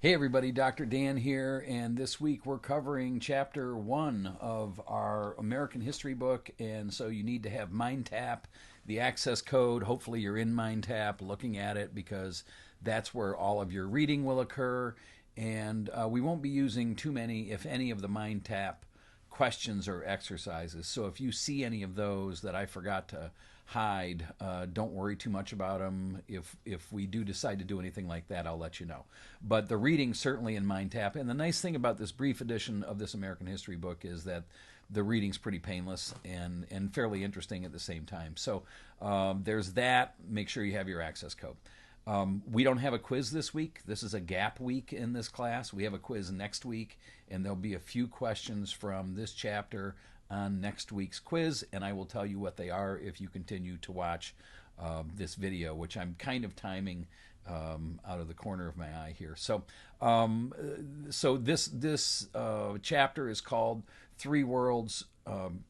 Hey everybody, Dr. Dan here, and this week we're covering Chapter 1 of our American History book, and so you need to have MindTap, the access code. Hopefully you're in MindTap looking at it because that's where all of your reading will occur, and we won't be using too many, if any, of the MindTap questions or exercises. So if you see any of those that I forgot to hide, don't worry too much about them. If we do decide to do anything like that, I'll let you know. But the reading certainly in MindTap. And the nice thing about this brief edition of this American History book is that the reading's pretty painless and fairly interesting at the same time. So there's that. Make sure you have your access code. We don't have a quiz this week. This is a gap week in this class. We have a quiz next week, and there'll be a few questions from this chapter on next week's quiz, and I will tell you what they are if you continue to watch this video, which I'm kind of timing out of the corner of my eye here. So this chapter is called Three Worlds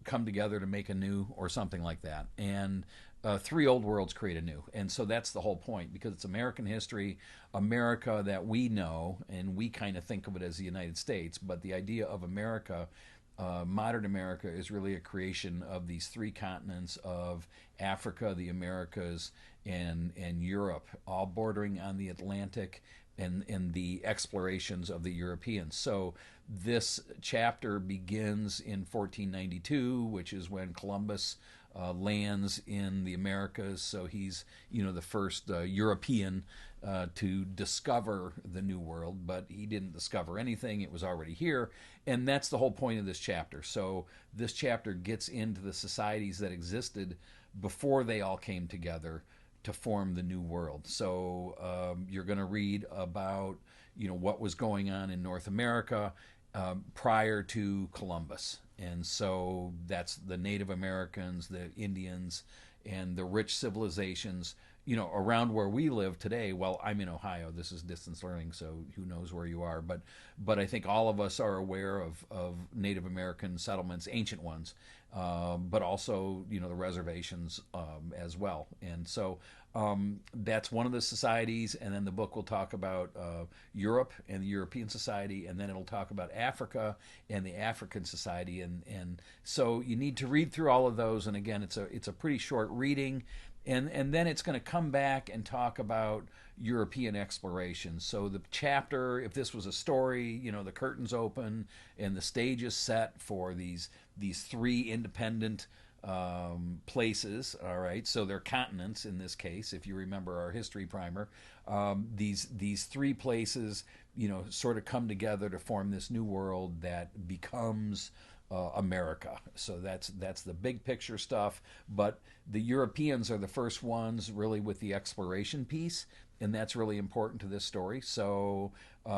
Come Together to Make a New, or something like that. And three old worlds create a new. And so that's the whole point, because it's American history, America that we know, and we kind of think of it as the United States, but the idea of America, modern America, is really a creation of these three continents of Africa, the Americas, and Europe, all bordering on the Atlantic and the explorations of the Europeans. So this chapter begins in 1492, which is when Columbus lands in the Americas. So he's, the first European to discover the New World, but he didn't discover anything. It was already here. And that's the whole point of this chapter. So this chapter gets into the societies that existed before they all came together to form the New World. So you're going to read about, what was going on in North America prior to Columbus. And so that's the Native Americans, the Indians, and the rich civilizations, around where we live today. Well, I'm in Ohio. This is distance learning, so who knows where you are. But I think all of us are aware of Native American settlements, ancient ones, but also, the reservations as well. And so that's one of the societies. And then the book will talk about Europe and the European society, and then it'll talk about Africa and the African society. And so you need to read through all of those. And again, it's a pretty short reading. And then it's going to come back and talk about European exploration. So the chapter, if this was a story, the curtains open and the stage is set for these three independent places. All right, so they're continents in this case. If you remember our history primer, these three places, sort of come together to form this new world that becomes America. So that's the big picture stuff. But the Europeans are the first ones really with the exploration piece, and that's really important to this story. So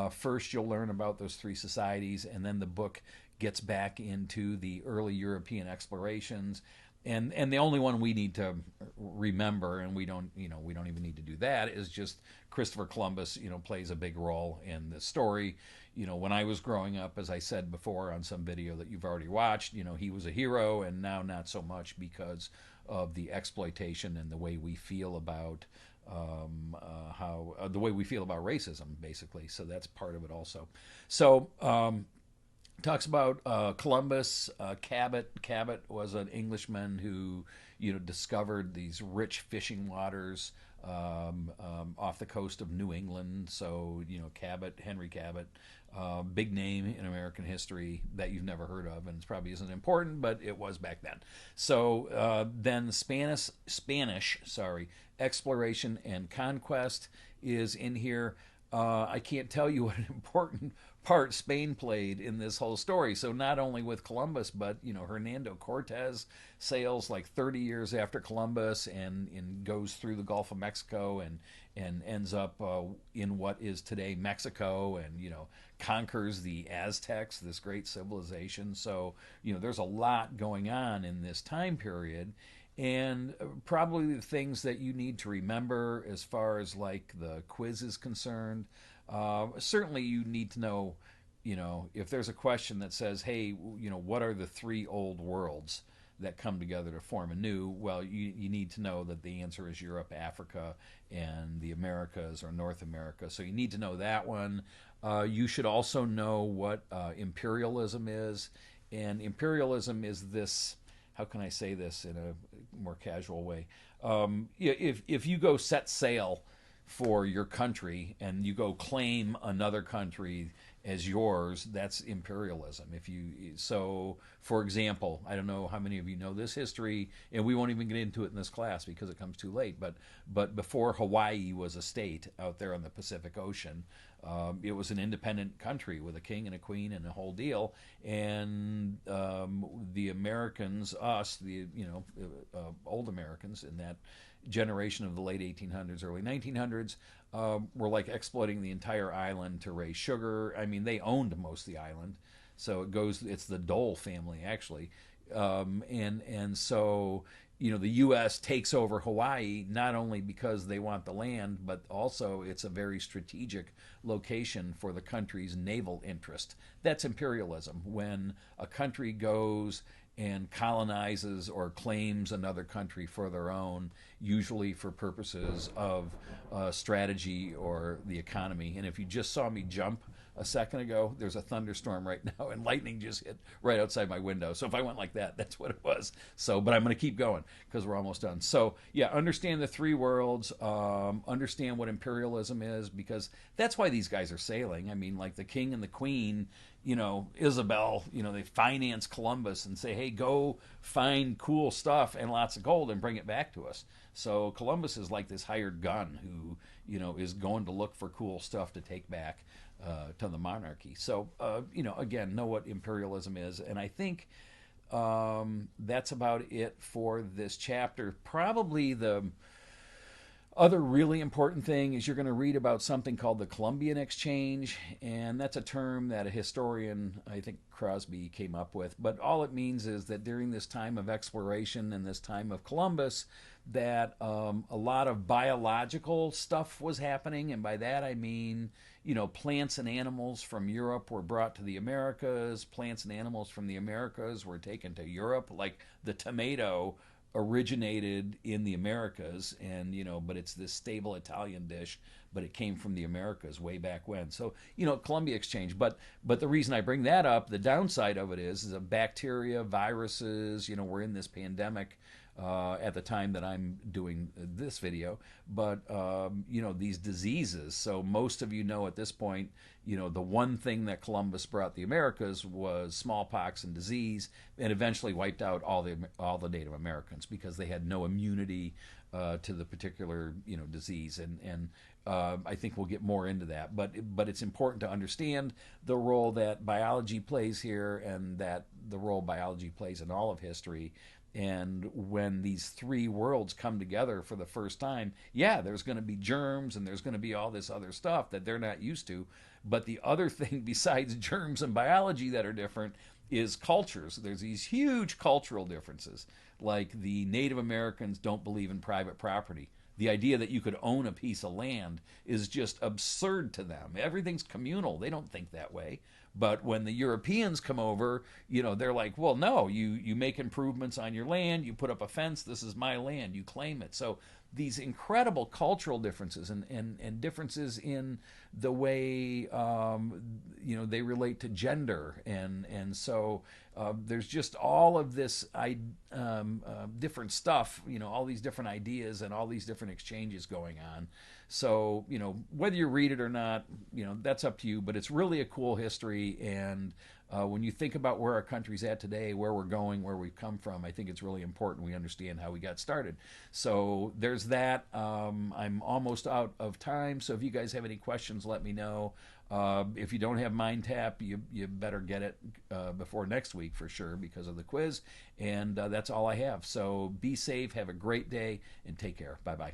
first you'll learn about those three societies, and then the book gets back into the early European explorations. And the only one we need to remember, and we don't even need to do that, is just Christopher Columbus, plays a big role in the story. When I was growing up, as I said before on some video that you've already watched, he was a hero, and now not so much because of the exploitation and the way we feel about the way we feel about racism, basically. So that's part of it also. So talks about Columbus. Cabot. Cabot was an Englishman who, discovered these rich fishing waters off the coast of New England. So, Cabot, Henry Cabot, big name in American history that you've never heard of, and it probably isn't important, but it was back then. So then Spanish, exploration and conquest is in here. I can't tell you what an important part Spain played in this whole story. So not only with Columbus, but Hernando Cortez sails like 30 years after Columbus and goes through the Gulf of Mexico and ends up in what is today Mexico, and conquers the Aztecs, this great civilization. So there's a lot going on in this time period. And probably the things that you need to remember as far as like the quiz is concerned. Certainly you need to know, if there's a question that says, hey, what are the three old worlds that come together to form a new? Well, you need to know that the answer is Europe, Africa, and the Americas, or North America. So you need to know that one. You should also know what imperialism is. And imperialism is this, how can I say this in a more casual way? If you go set sail for your country and you go claim another country as yours, that's imperialism. If you so, for example, I don't know how many of you know this history, and we won't even get into it in this class because it comes too late. But before Hawaii was a state out there on the Pacific Ocean, it was an independent country with a king and a queen and a whole deal. And the Americans, us, the old Americans in that generation of the late 1800s, early 1900s, were like exploiting the entire island to raise sugar. I mean, they owned most of the island, so it's the Dole family actually, and so the U.S. takes over Hawaii not only because they want the land, but also it's a very strategic location for the country's naval interest. That's imperialism. When a country goes and colonizes or claims another country for their own, usually for purposes of strategy or the economy. And if you just saw me jump a second ago, there's a thunderstorm right now, and lightning just hit right outside my window. So if I went like that, that's what it was. So, but I'm going to keep going because we're almost done. So yeah, understand the three worlds, understand what imperialism is, because that's why these guys are sailing. I mean, like the king and the queen, Isabel, they finance Columbus and say, hey, go find cool stuff and lots of gold and bring it back to us. So Columbus is like this hired gun who, is going to look for cool stuff to take back to the monarchy. So, again, know what imperialism is. And I think that's about it for this chapter. Probably the other really important thing is you're going to read about something called the Columbian Exchange, and that's a term that a historian, I think Crosby, came up with. But all it means is that during this time of exploration and this time of Columbus, that a lot of biological stuff was happening, and by that I mean, plants and animals from Europe were brought to the Americas, plants and animals from the Americas were taken to Europe, like the tomato originated in the Americas, and but it's this stable Italian dish, but it came from the Americas way back when. So Columbia Exchange. But the reason I bring that up, the downside of it is a bacteria, viruses. We're in this pandemic at the time that I'm doing this video, but these diseases. So most of at this point, the one thing that Columbus brought the Americas was smallpox and disease, and eventually wiped out all the Native Americans because they had no immunity to the particular disease. And I think we'll get more into that. But it's important to understand the role that biology plays here, and that the role biology plays in all of history. And when these three worlds come together for the first time, yeah, there's going to be germs and there's going to be all this other stuff that they're not used to. But the other thing besides germs and biology that are different is cultures. There's these huge cultural differences. Like the Native Americans don't believe in private property. The idea that you could own a piece of land is just absurd to them. Everything's communal. They don't think that way. But when the Europeans come over, they're like, well, no, you make improvements on your land, you put up a fence, this is my land, you claim it. So these incredible cultural differences and differences in the way they relate to gender, and so there's just all of this different stuff, all these different ideas and all these different exchanges going on. So whether you read it or not, that's up to you. But it's really a cool history, and when you think about where our country's at today, where we're going, where we've come from, I think it's really important we understand how we got started. So there's that. I'm almost out of time, so if you guys have any questions, let me know. If you don't have MindTap, you better get it before next week for sure because of the quiz. And that's all I have. So be safe, have a great day, and take care. Bye-bye.